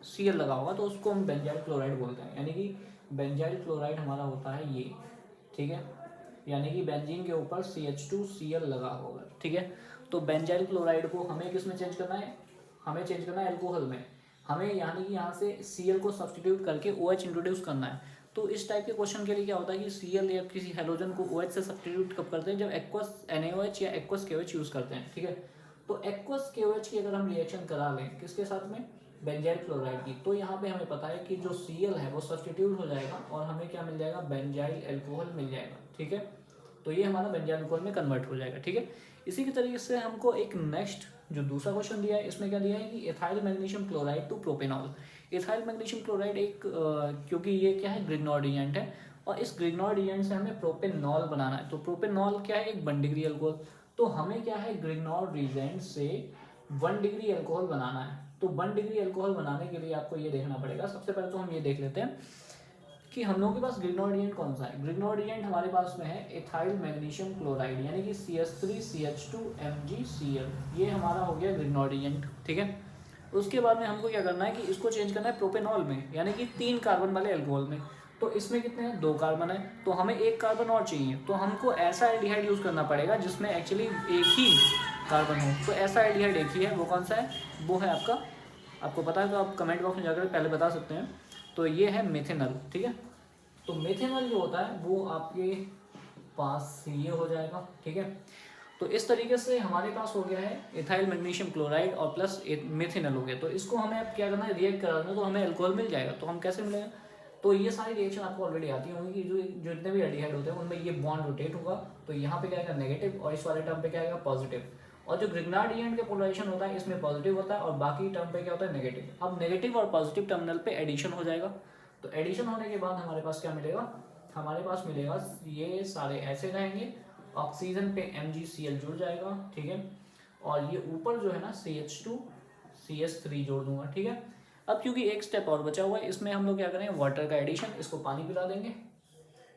Cl लगा होगा तो उसको हम बेंजाइल क्लोराइड बोलते हैं। यानी कि बेंजाइल क्लोराइड हमारा होता है ये, ठीक है, यानी कि बेंजीन के ऊपर CH2Cl लगा होगा, ठीक है। तो बेंजाइल क्लोराइड को हमें किस में चेंज करना है, हमें चेंज करना है अल्कोहल में। हमें यानी कि यहाँ से Cl को सब्सटीट्यूट करके OH इंट्रोड्यूस करना है। तो इस टाइप के क्वेश्चन के लिए क्या होता है कि Cl या किसी हेलोजन को OH से सब्सटीट्यूट कब करते हैं, जब एक्वस NaOH या एक्वस KOH यूज़ करते हैं, ठीक है। तो एक्वस KOH की अगर हम रिएक्शन करा लें किसके साथ में, बेंजाइल क्लोराइड की, तो यहाँ पे हमें पता है कि जो Cl है वो सब्सटीट्यूट हो जाएगा और हमें क्या मिल जाएगा, बेंजाइल अल्कोहल मिल जाएगा, ठीक है। तो ये हमारा बेंजाइल अल्कोहल में कन्वर्ट हो जाएगा, ठीक है। इसी के तरीके से हमको एक नेक्स्ट जो दूसरा क्वेश्चन दिया है, इसमें क्या दिया है कि ethyl magnesium chloride to propanol. Ethyl magnesium chloride एक क्योंकि ये क्या है, ग्रिग्नॉर्ड एजेंट है और इस ग्रिग्नॉर्ड एजेंट से हमें प्रोपेनॉल बनाना है। तो प्रोपेनॉल क्या है, एक 1 डिग्री अल्कोहल। तो हमें क्या है, ग्रिग्नॉर्ड एजेंट से 1 डिग्री अल्कोहल बनाना है। तो 1 डिग्री अल्कोहल बनाने के लिए आपको ये देखना पड़ेगा। सबसे पहले तो हम ये देख लेते हैं कि हम लोगों के पास ग्रिग्नॉर्ड एजेंट कौन सा है। ग्रिग्नॉर्ड एजेंट हमारे पास में है एथाइल मैग्नीशियम क्लोराइड, यानी कि CH3CH2MgCl, ये हमारा हो गया ग्रिग्नॉर्ड एजेंट, ठीक है। उसके बाद में हमको क्या करना है कि इसको चेंज करना है प्रोपेनॉल में, यानी कि 3 कार्बन वाले अल्कोहल में। तो इसमें कितने हैं, 2 कार्बन है, तो हमें 1 कार्बन और चाहिए। तो हमको ऐसा एल्डिहाइड यूज़ करना पड़ेगा जिसमें एक्चुअली एक ही कार्बन हो। तो ऐसा एल्डिहाइड एक ही है, वो कौन सा है, वो है आपका, आपको पता है तो आप कमेंट बॉक्स में जाकर पहले बता सकते हैं। तो ये है मेथेनॉल, ठीक है। तो मेथेनॉल जो होता है वो आपके पास ये हो जाएगा, ठीक है। तो इस तरीके से हमारे पास हो गया है एथाइल मैग्नीशियम क्लोराइड और प्लस मेथेनॉल हो गया। तो इसको हमें अब क्या करना है, रिएक्ट कराना है, तो हमें अल्कोहल मिल जाएगा। तो हम कैसे मिलेगा, तो ये सारी रिएक्शन आपको ऑलरेडी आती होंगी कि जो जितने भी एल्डिहाइड होते हैं उनमें ये बॉन्ड रोटेट होगा। तो यहाँ पे क्या आएगा, नेगेटिव, और इस वाले टर्म पे क्या आएगा, पॉजिटिव। और जो ग्रिग्नार्ड एजेंट का पोलराइजेशन होता है इसमें पॉजिटिव होता है और बाकी टर्म पे क्या होता है, नेगेटिव। अब नेगेटिव और पॉजिटिव टर्मिनल पे एडिशन हो जाएगा। तो एडिशन होने के बाद हमारे पास क्या मिलेगा, हमारे पास मिलेगा ये सारे ऐसे रहेंगे, ऑक्सीजन पे MgCl जुड़ जाएगा, ठीक है। और ये ऊपर जो है ना CH2CH3 जोड़ दूंगा, ठीक है। अब क्योंकि एक स्टेप और बचा हुआ है, इसमें हम लोग क्या करेंगे, वाटर का एडिशन, इसको पानी पिला देंगे,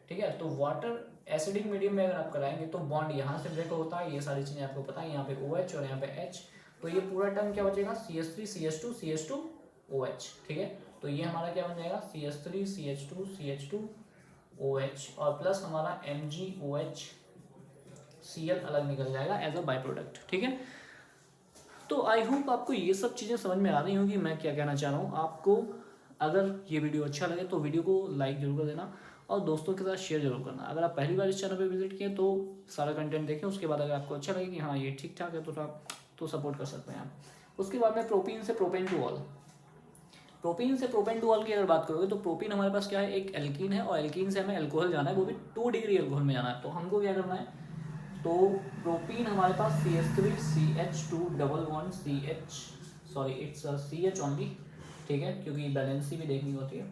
ठीक है। तो वाटर एसिडिक मीडियम में अगर आप कराएंगे तो बॉन्ड यहाँ से ब्रेक होता है, ये सारी चीज़ें आपको पता है, यहाँ पे OH और यहाँ पे H। तो ये पूरा टर्म क्या बचेगा, CH3CH2CH2OH, ठीक है। तो ये हमारा क्या बन जाएगा, CH3CH2CH2OH और प्लस हमारा MgOHCl अलग निकल जाएगा एज अ बाई प्रोडक्ट, ठीक है। तो आई होप आपको ये सब चीज़ें समझ में आ रही होंगी मैं क्या कहना चाह रहा हूँ आपको। अगर ये वीडियो अच्छा लगे तो वीडियो को लाइक जरूर कर देना और दोस्तों के साथ शेयर जरूर करना। अगर आप पहली बार इस चैनल पे विजिट किए तो सारा कंटेंट देखें, उसके बाद अगर आपको अच्छा लगे कि हाँ ये ठीक ठाक है तो आप तो सपोर्ट कर सकते हैं आप। उसके बाद में प्रोपीन से प्रोपेन टू ऑल, प्रोपीन से प्रोपेन टू ऑल की अगर बात करोगे तो प्रोपीन हमारे पास क्या है, एक एल्कीन है और एल्कीन से हमें अल्कोहल जाना है, वो भी 2 डिग्री अल्कोहल में जाना है। तो हमको क्या करना है, तो प्रोपीन हमारे पास CH3CH2 CH ओनली, ठीक है, क्योंकि बैलेंसी भी देखनी होती है।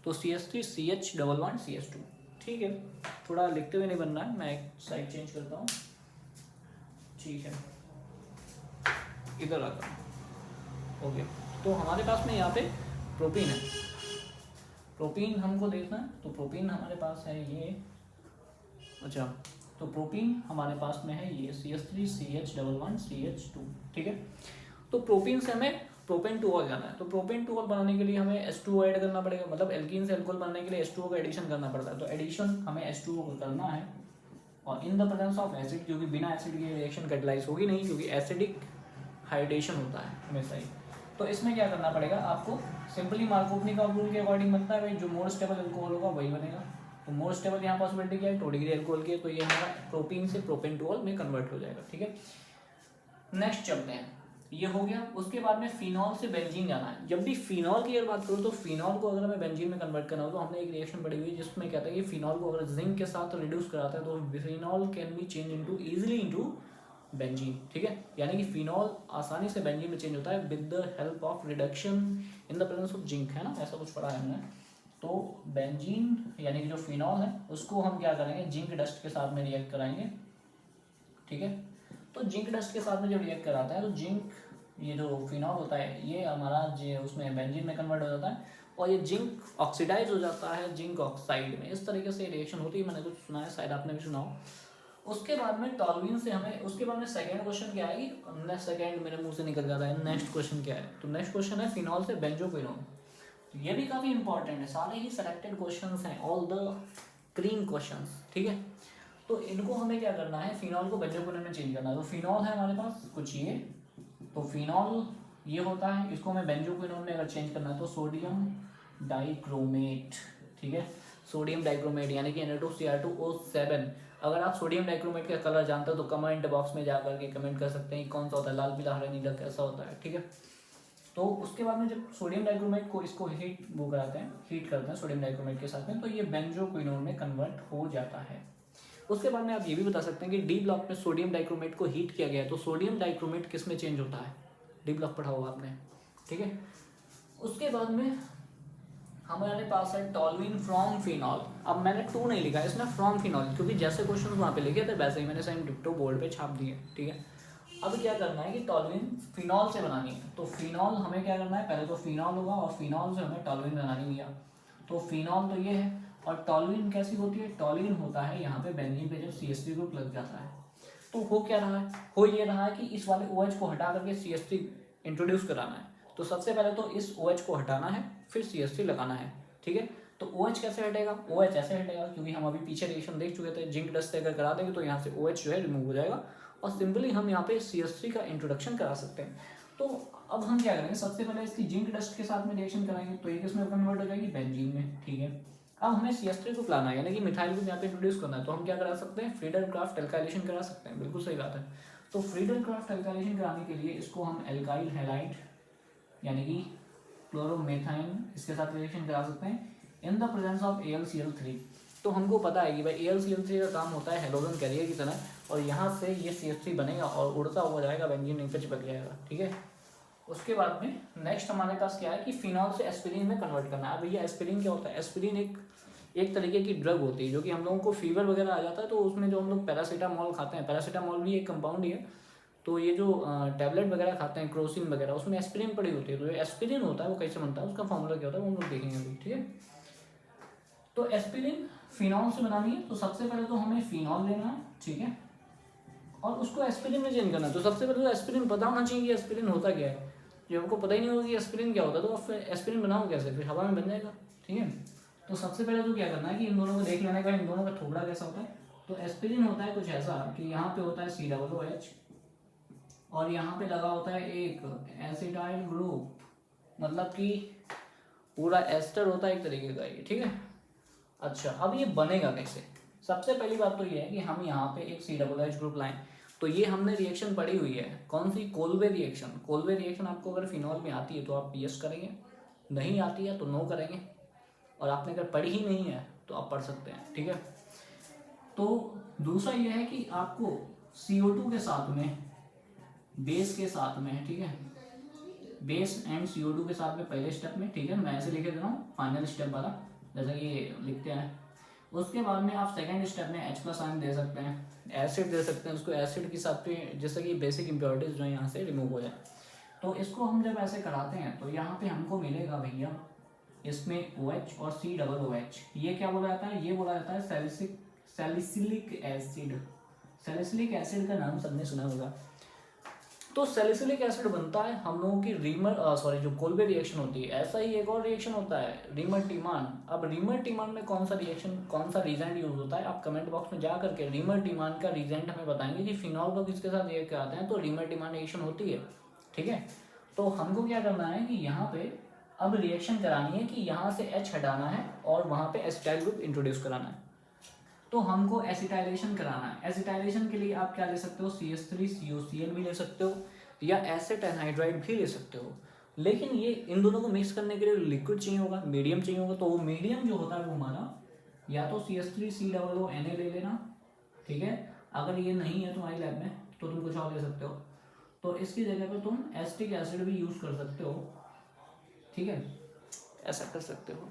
तो CH3CH2, ठीक है। थोड़ा लिखते हुए नहीं बनना है, मैं एक साइड चेंज करता हूँ, ठीक है, इधर आता हूँ, हो गया। तो हमारे पास में यहाँ पे प्रोपीन है, प्रोपीन हमको देखना है। तो प्रोपीन हमारे पास है ये, अच्छा, तो प्रोपीन हमारे पास में है ये CH3CH11CH2, ठीक है। तो प्रोपीन से हमें प्रोपेन टू ऑल जाना है। तो प्रोपेन टू ऑल बनाने के लिए हमें H2O ऐड करना पड़ेगा, मतलब एल्कीन से अल्कोहल बनाने के लिए H2O का एडिशन करना पड़ता है। तो एडिशन हमें H2O को करना है और in the presence of acid, क्योंकि बिना एसिड के रिएक्शन कैटेलाइज होगी नहीं, क्योंकि एसिडिक हाइड्रेशन होता है हमेशा ही। तो इसमें क्या करना पड़ेगा आपको, सिंपली मार्कोवनी का रूल के अकॉर्डिंग बनता है भाई, जो मोर स्टेबल अल्कोहल होगा वही बनेगा। तो मोर स्टेबल यहाँ पॉसिबिलिटी क्या है, 2 डिग्री अल्कोहल की है, तो ये हमारा प्रोपीन से प्रोपेन टू ऑल में कन्वर्ट हो जाएगा, ठीक है। नेक्स्ट चलते हैं, ये हो गया। उसके बाद में फिनॉल से बेंजीन जाना है। जब भी फिनॉल की अगर बात करूँ तो फिनॉल को अगर हमें बेंजीन में कन्वर्ट करना हो तो हमने एक रिएक्शन पढ़ी हुई है जिसमें कहता है कि फिनॉल को अगर जिंक के साथ रिड्यूस कराता है तो phenol can be change into easily into benzene, ठीक है। यानी कि फिनॉल आसानी से बेंजीन में चेंज होता है with the help of reduction in the presence of zinc, है ना, ऐसा कुछ पढ़ा है हमने। तो बेंजीन यानी कि जो फिनॉल है उसको हम क्या करेंगे, जिंक डस्ट के साथ में रिएक्ट कराएंगे, ठीक है। तो जिंक डस्ट के साथ में जब रिएक्ट कराता है तो जिंक, ये जो फिनॉल होता है ये हमारा जो उसमें बेंजीन में कन्वर्ट हो जाता है और ये जिंक ऑक्सीडाइज हो जाता है जिंक ऑक्साइड में। इस तरीके से रिएक्शन होती है, मैंने कुछ सुना है, शायद आपने भी सुना हो। उसके बाद में टॉलुइन से हमें, उसके बाद में सेकंड क्वेश्चन क्या आएगी, सेकंड मेरे मुंह से निकल जाता है, नेक्स्ट क्वेश्चन क्या है, तो नेक्स्ट क्वेश्चन है फिनॉल से बेंजोक्विनोन। तो ये भी काफ़ी इंपॉर्टेंट है, सारे ही सेलेक्टेड क्वेश्चंस हैं, ऑल द क्लीन क्वेश्चंस, ठीक है। तो इनको हमें क्या करना है, फिनॉल को बेंजोक्विनोन में चेंज करना है। तो फिनॉल है हमारे पास कुछ ये, तो फिनॉल ये होता है, इसको हमें बेंजोक्विनोन में अगर चेंज करना है तो सोडियम डाइक्रोमेट, ठीक है, सोडियम डाइक्रोमेट यानी कि Na2Cr2O7। अगर आप सोडियम डाइक्रोमेट का कलर जानते हो तो कमेंट बॉक्स में जाकर के कमेंट कर सकते हैं कौन सा होता है, लाल पीला हरा नीला कैसा होता है, ठीक है। तो उसके बाद में जब सोडियम डाइक्रोमेट को इसको हीट वो कराते हैं, हीट करते हैं सोडियम डाइक्रोमेट के साथ में, तो ये बेंजोक्विनोन में कन्वर्ट हो जाता है। उसके बाद में आप ये भी बता सकते हैं कि डी ब्लॉक में सोडियम डाइक्रोमेट को हीट किया गया है, तो सोडियम डाइक्रोमेट किस में चेंज होता है, डी ब्लॉक पढ़ा होगा आपने, ठीक है। उसके बाद में हमारे पास है टॉलुइन फ्रॉम फिनॉल। अब मैंने 2 नहीं लिखा है इसमें, फ्रॉम फिनॉल, क्योंकि जैसे क्वेश्चन वहाँ पे लिखे थे वैसे ही मैंने सेम डिप्टो बोर्ड पे छाप दिए, ठीक है। अब क्या करना है कि टॉलुइन फिनॉल से बनानी है, तो फिनॉल हमें क्या करना है, पहले तो फिनॉल होगा और फिनॉल से हमें टॉलुइन बनानी है। तो फिनॉल तो ये है, और टॉलुइन कैसी होती है, टॉलुइन होता है यहाँ पे बेंजीन पे जब CH3 ग्रुप लग जाता है। तो हो क्या रहा है, हो ये रहा है कि इस वाले OH को हटा करके CH3 इंट्रोड्यूस कराना है। तो सबसे पहले तो इस OH को हटाना है, फिर CH3 लगाना है, ठीक है। तो OH कैसे हटेगा, OH ऐसे हटेगा, क्योंकि हम अभी पीछे रिएक्शन देख चुके थे, जिंक डस्ट से अगर करा देंगे तो यहाँ से OH जो है रिमूव हो जाएगा और सिंपली हम यहाँ पे CH3 का इंट्रोडक्शन करा सकते हैं। तो अब हम क्या करेंगे, सबसे पहले इसकी जिंक डस्ट के साथ में रिएक्शन कराएंगे, तो ये किसमें कन्वर्ट हो जाएगी, बेंजीन में, ठीक है। अब हमें CH3 को लाना है, यानी कि मिथाइल ग्रुप यहाँ पे इंट्रोड्यूस करना है, तो हम क्या करा सकते हैं, फ्रीडल क्राफ्ट एल्काइलेशन करा सकते हैं, बिल्कुल सही बात है। तो फ्रीडल क्राफ्ट एल्काइलेशन कराने के लिए इसको हम एल्काइल हैलाइड यानी कि क्लोरोमेथाइन इसके साथ रिएक्शन करा सकते हैं in the presence of AlCl3। तो हमको पता है कि भाई AlCl3 का काम होता है हेलोजन कैरियर की तरह, और यहाँ से ये CH3 बनेगा और उड़ता हुआ जाएगा, बेंजीन नीचे चिपक जाएगा, ठीक है। उसके बाद में नेक्स्ट हमारे पास क्या है कि फिनॉल से एस्पिरिन में कन्वर्ट करना है। अब ये एस्पिरिन क्या होता है, एस्पिरिन एक तरीके की ड्रग होती है जो कि हम लोगों को फीवर वगैरह आ जाता है तो उसमें जो हम लोग पैरासीटामोल खाते हैं, पैरासीटामोल भी एक कंपाउंड ही है, तो ये जो टैबलेट वगैरह खाते हैं क्रोसिन वगैरह, उसमें एस्पिरिन पड़ी होती है। तो जो एस्पिरिन होता है वो कैसे बनता है, उसका फॉर्मूला क्या होता है वो हम लोग देखेंगे अभी, ठीक है। तो एस्पिरिन फिनॉल से बनानी है, तो सबसे पहले तो हमें फिनॉल लेना है, ठीक है, और उसको एस्पिरिन में चेंज करना है। तो सबसे पहले तो एस्पिरिन पता होना चाहिए कि एस्पिरिन होता क्या है। जो हमको पता ही नहीं होगा कि एस्पिरिन क्या होता है तो फिर एस्पिरिन बनाओ कैसे, फिर हवा में बन जाएगा, ठीक है। तो सबसे पहले तो क्या करना है कि इन दोनों को देख लेने का इन दोनों का ठोकरा कैसा होता है। तो एस्पिरिन होता है कुछ ऐसा कि यहाँ पे होता है COOH और यहाँ पे लगा होता है एक एसिटाइल ग्रुप, मतलब कि पूरा एस्टर होता है एक तरीके का ये, ठीक है। अच्छा, अब ये बनेगा कैसे, सबसे पहली बात तो ये है कि हम यहाँ पे एक COOH ग्रुप लाएं। तो ये हमने रिएक्शन पढ़ी हुई है, कौन सी, कोल्वे रिएक्शन। कोल्वे रिएक्शन आपको अगर फिनॉल में आती है तो आप यस करेंगे, नहीं आती है तो नो करेंगे, और आपने अगर पढ़ी ही नहीं है तो आप पढ़ सकते हैं, ठीक है। तो दूसरा ये है कि आपको CO2 के साथ में, बेस के साथ में, ठीक है, बेस एंड CO2 के साथ में पहले स्टेप में, ठीक है, मैं ऐसे लिखे दे रहा हूँ फाइनल स्टेप वाला जैसा कि ये लिखते हैं। उसके बाद में आप सेकेंड स्टेप में H+ आयन दे सकते हैं, एसिड दे सकते हैं उसको, एसिड के साथ में जैसे कि बेसिक इम्प्योरिटीज जो है यहाँ से रिमूव हो जाए। तो इसको हम जब ऐसे कराते हैं तो यहाँ पे हमको मिलेगा भैया इसमें OH और COOH। ये क्या बोला जाता है, ये बोला जाता है सैलिसिलिक एसिड। सैलिसिलिक एसिड का नाम सबने सुना होगा। तो सैलिसिलिक एसिड बनता है हम लोगों की जो कोल्वे रिएक्शन होती है। ऐसा ही एक और रिएक्शन होता है रीमर-टीमान। अब रीमर-टीमान में कौन सा रिएक्शन, कौन सा रीजेंट यूज होता है, आप कमेंट बॉक्स में जा करके रीमर-टीमान का रीजेंट हमें बताएंगे कि फिनॉल को किसके साथ रिएक्ट कराते हैं तो रीमर-टीमान रिएक्शन होती है, ठीक है। तो हमको क्या करना है कि यहाँ पे अब रिएक्शन करानी है कि यहाँ से H हटाना है और वहाँ पे एसिटाइल ग्रुप इंट्रोड्यूस कराना है। तो हमको एसिटाइलेशन कराना है। एसिटाइलेशन के लिए आप क्या ले सकते हो, CH3COCl भी ले सकते हो या एसिड एनहाइड्राइड भी ले सकते हो, लेकिन ये इन दोनों को मिक्स करने के लिए लिक्विड चाहिए होगा, मीडियम चाहिए होगा। तो वो मीडियम जो होता है वो हमारा या तो CH3COONA ले लेना, ठीक है। अगर ये नहीं है तुम्हारी लैब में तो तुम कुछ और ले सकते हो, तो इसकी जगह पर तुम एसिटिक एसिड भी यूज कर सकते हो, ठीक है, ऐसा कर सकते हो।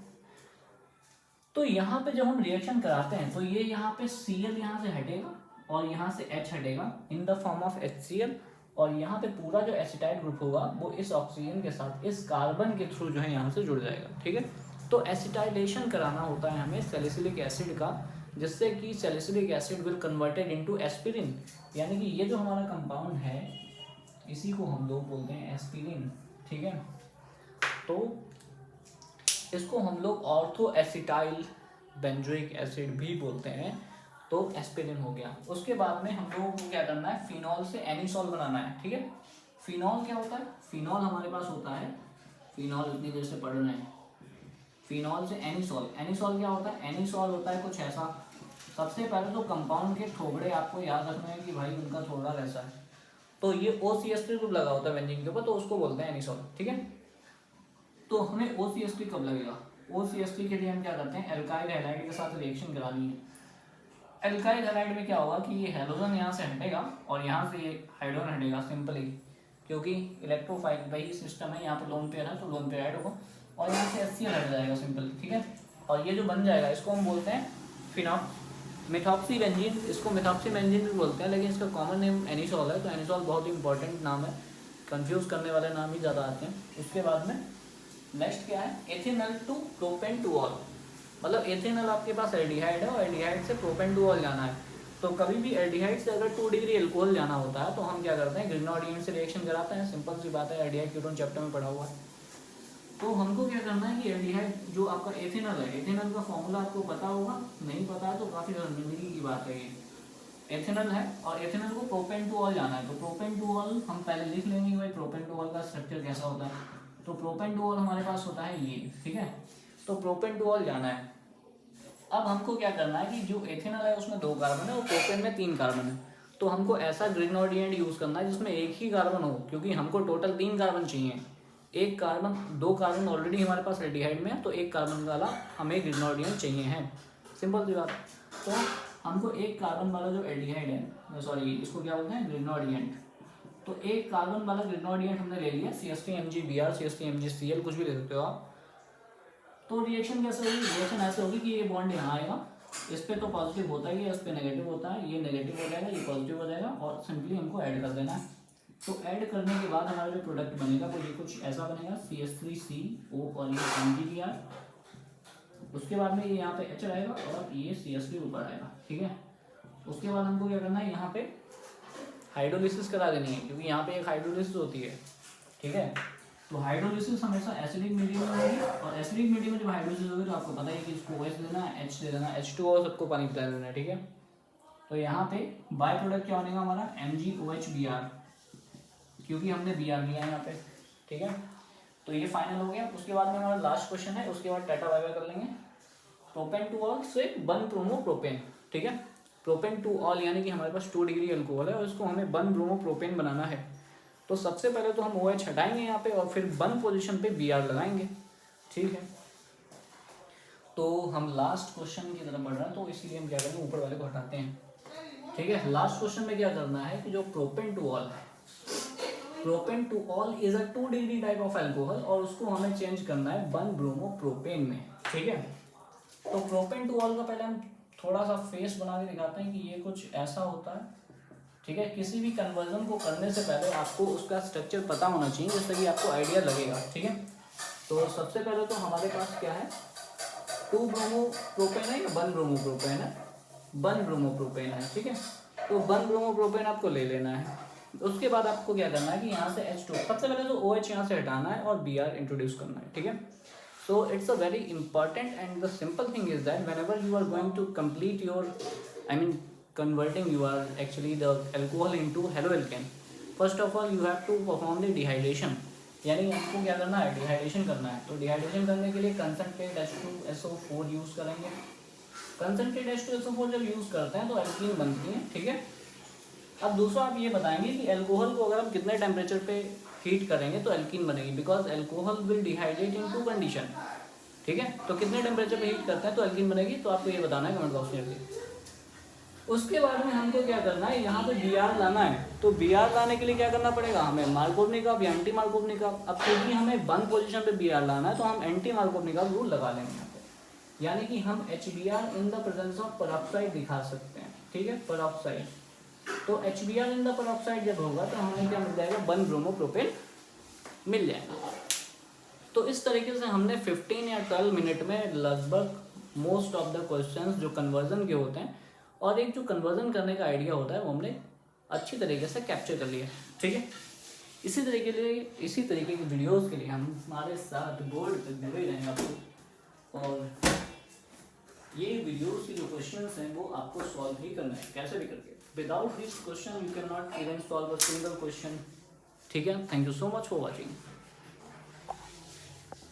तो यहाँ पे जब हम रिएक्शन कराते हैं तो ये यहाँ पे Cl यहाँ से हटेगा और यहाँ से H हटेगा in the form of HCl, और यहाँ पे पूरा जो एसिटाइल ग्रुप होगा वो इस ऑक्सीजन के साथ इस कार्बन के थ्रू जो है यहाँ से जुड़ जाएगा, ठीक है। तो एसिटाइलेशन कराना होता है हमें सैलिसिलिक एसिड का जिससे कि salicylic acid will converted into aspirin. यानी कि ये जो हमारा कंपाउंड है इसी को हम लोग बोलते हैं एस्पिरिन, ठीक है। तो इसको हम लोग ऑर्थो एसिटाइल बेंजोइक एसिड भी बोलते हैं, तो एस्पिरिन हो गया। उसके बाद में हम लोगों को क्या करना है, फिनॉल से एनिसॉल बनाना है, ठीक है। फिनॉल क्या होता है, फिनॉल हमारे पास होता है, फिनॉल इतनी देर से पढ़ रहे हैं, फिनॉल से एनिसॉल। एनिसॉल क्या होता है, एनिसॉल होता है कुछ ऐसा। सबसे पहले तो कंपाउंड के थोबड़े आपको याद रखना है कि भाई उनका थोड़ा कैसा है, तो ये OCH3 ग्रुप लगा होता है बेंजीन के ऊपर, तो उसको बोलते हैं एनिसॉल, ठीक है। तो हमें OCH3 कब लगेगा, OCH3 के लिए हम क्या करते हैं, एल्काइल हैलाइड के साथ रिएक्शन करानी है। एल्काइल हैलाइड में क्या होगा कि ये हेलोजन यहाँ से हटेगा और यहाँ से ये हाइड्रोजन हटेगा सिंपली, क्योंकि इलेक्ट्रोफाइल वही सिस्टम है, यहाँ पर लोन पेयर है तो लोन पेयर ऐड होगा और यहाँ से HCl हट जाएगा सिंपल, ठीक है। और ये जो बन जाएगा इसको हम बोलते हैं फिनॉल मिथॉक्सी बेंजीन, इसको मिथॉक्सी बेंजीन भी बोलते हैं, लेकिन इसका कॉमन नेम एनिसॉल है। तो एनिसॉल बहुत ही इंपॉर्टेंट नाम है, कंफ्यूज करने वाले नाम ही ज़्यादा आते हैं। उसके बाद में नेक्स्ट क्या है, एथेनॉल टू प्रोपेंटुऑल। मतलब एथेनॉल आपके पास एल्डिहाइड है और एल्डिहाइड से प्रोपेंटुऑल जाना है। तो कभी भी एल्डिहाइड से अगर 2 डिग्री एल्कोहल जाना होता है तो हम क्या करते हैं, ग्रिग्नोडिएंट से रिएक्शन कराते हैं, सिंपल सी बात है, एल्डिहाइड कीटोन चैप्टर में पढ़ा हुआ है। तो हमको क्या करना है कि एल्डिहाइड जो आपका एथेनॉल है, एथेनॉल का फॉर्मूला आपको पता होगा, नहीं पता है तो काफ़ी जिंदगी की बात है। ये एथेनॉल है और एथेनॉल को प्रोपेंटुऑल जाना है, तो प्रोपेंटुऑल हम पहले लिख लेंगे कि भाई प्रोपेंटुऑल का स्ट्रक्चर कैसा होता है। तो प्रोपेंटुऑल हमारे पास होता है ये, ठीक है। तो प्रोपेंटुऑल जाना है। अब हमको क्या करना है कि जो एथेनॉल है उसमें 2 कार्बन है और प्रोपेन में 3 कार्बन है। तो हमको ऐसा ग्रिग्नोडिएंट यूज करना है जिसमें एक ही कार्बन हो, क्योंकि हमको टोटल 3 कार्बन चाहिए। एक कार्बन 2 कार्बन ऑलरेडी हमारे पास एल्डिहाइड में है, तो एक कार्बन वाला हमें ग्रिग्नोडिएंट चाहिए है, सिंपल सी बात। तो हमको एक कार्बन वाला जो एल्डिहाइड है, सॉरी इसको क्या बोलते हैं, ग्रिग्नोडिएंट। तो एक कार्बन वाला ग्रिग्नोडिएंट हमने ले लिया, CH3MgBr, CH3MgCl कुछ भी ले सकते हो आप। तो रिएक्शन कैसे होगी, रिएक्शन ऐसे होगी कि ये बॉन्ड यहाँ आएगा, इस पे तो पॉजिटिव होता है, इस पे नेगेटिव होता है, ये नेगेटिव हो जाएगा, ये पॉजिटिव हो जाएगा और सिंपली हमको ऐड कर देना है। तो ऐड करने के बाद हमारा जो प्रोडक्ट बनेगा वो ये कुछ ऐसा बनेगा, CH3CO और ये MgBr। उसके बाद में ये यहाँ पे H आएगा और ये CH3 ऊपर आएगा, ठीक है। उसके बाद हमको क्या करना है, यहाँ पे हाइड्रोलिसिस करा देनी है, क्योंकि यहाँ पे एक हाइड्रोलिसिस होती है, ठीक है। तो हाइड्रोलिसिस हमेशा एसिडिक मीडियम में होगी और एसिडिक मीडियम में जब हाइड्रोलिसिस होगी तो आपको पता है कि इसको OH देना है, H दे देना, H2O सबको पानी पिला देना है, ठीक है। तो यहाँ पे बाय प्रोडक्ट क्या बनेगा हमारा, MgOHBr, क्योंकि हमने Br लिया है यहाँ पे, ठीक है। तो ये फाइनल हो गया। उसके बाद में हमारा लास्ट क्वेश्चन है, उसके बाद टाटा बाय बाय कर लेंगे। प्रोपेंटुऑल से 1 ब्रोमोप्रोपेन, ठीक है। प्रोपेंटुऑल यानी कि हमारे पास 2 डिग्री अल्कोहल है और इसको हमें 1 ब्रोमोप्रोपेन बनाना है। तो सबसे पहले तो हम OH हटाएंगे यहाँ पे और फिर 1 पोजीशन पे Br लगाएंगे, ठीक है। तो हम लास्ट क्वेश्चन की तरफ बढ़ रहे हैं, तो इसलिए हम क्या करेंगे, ऊपर वाले को हटाते हैं, ठीक है। लास्ट क्वेश्चन में क्या करना है कि जो प्रोपेंटुऑल है, propan two ol is a 2 degree type of alcohol और उसको हमें चेंज करना है 1 ब्रोमोप्रोपेन में, ठीक है। तो प्रोपेंटुऑल का पहले हम थोड़ा सा फेस बना के दिखाते हैं कि ये कुछ ऐसा होता है, ठीक है। किसी भी कन्वर्जन को करने से पहले आपको उसका स्ट्रक्चर पता होना चाहिए, जिससे कि आपको आइडिया लगेगा, ठीक है। तो सबसे पहले तो हमारे पास क्या है, 2 ब्रोमोप्रोपेन है या 1 ब्रोमोप्रोपेन है, 1 ब्रोमोप्रोपेन है, ठीक है। तो 1 ब्रोमोप्रोपेन आपको ले लेना है। उसके बाद आपको क्या करना है कि यहाँ से H2, सबसे पहले तो OH यहाँ से हटाना है और Br इंट्रोड्यूस करना है, ठीक है। So it's a very important and the simple thing is that whenever you are going to complete your, I mean converting you are actually the alcohol into haloalkane, first of all you have to perform the dehydration, यानी आपको क्या करना है, dehydration करना है। तो dehydration करने के लिए कंसनट्रेट H2SO4 यूज़ करेंगे। कंसनट्रेट H2SO4 जब यूज़ करते हैं तो एल्कीन बनती है, ठीक है। अब दूसरा आप ये बताएंगे कि एल्कोहल को अगर हम कितने टेम्परेचर पे हीट करेंगे तो एल्कीन बनेगी, because alcohol will dehydrate in 2 condition, ठीक है। तो कितने टेम्परेचर पे हीट करते हैं तो एल्कीन बनेगी, तो आपको ये बताना है कमेंट बॉक्स में। उसके बाद में हमको क्या करना है, यहाँ पे Br लाना है। तो Br लाने के लिए क्या करना पड़ेगा हमें, मार्कोवनिकॉफ या एंटी मार्कोवनिकॉफ। अब क्योंकि हमें 1 पोजीशन पे Br लाना है तो हम एंटी मार्कोवनिकॉफ रूल लगा लेंगे यहाँ पे, यानी कि हम HBr in the presence of peroxide दिखा सकते हैं, ठीक है, पेरोक्साइड। तो HBr इन द पेरोक्साइड जब होगा तो हमें क्या मिल जाएगा, 1 ब्रोमोप्रोपेन मिल जाएगा। तो इस तरीके से हमने 15 या 12 मिनट में लगभग मोस्ट ऑफ द क्वेश्चंस जो कन्वर्जन के होते हैं और एक जो कन्वर्जन करने का आइडिया होता है वो हमने अच्छी तरीके से कैप्चर कर लिया। ठीक है, इसी तरीके की वीडियोस के लिए हम हमारे साथ बोर्ड पर जुड़े रहेंगे आपको, और ये वीडियोस के जो क्वेश्चंस हैं वो आपको सॉल्व ही करना है, कैसे भी करके। Without this question you can not even solve a single question. ठीक है, thank you so much for watching.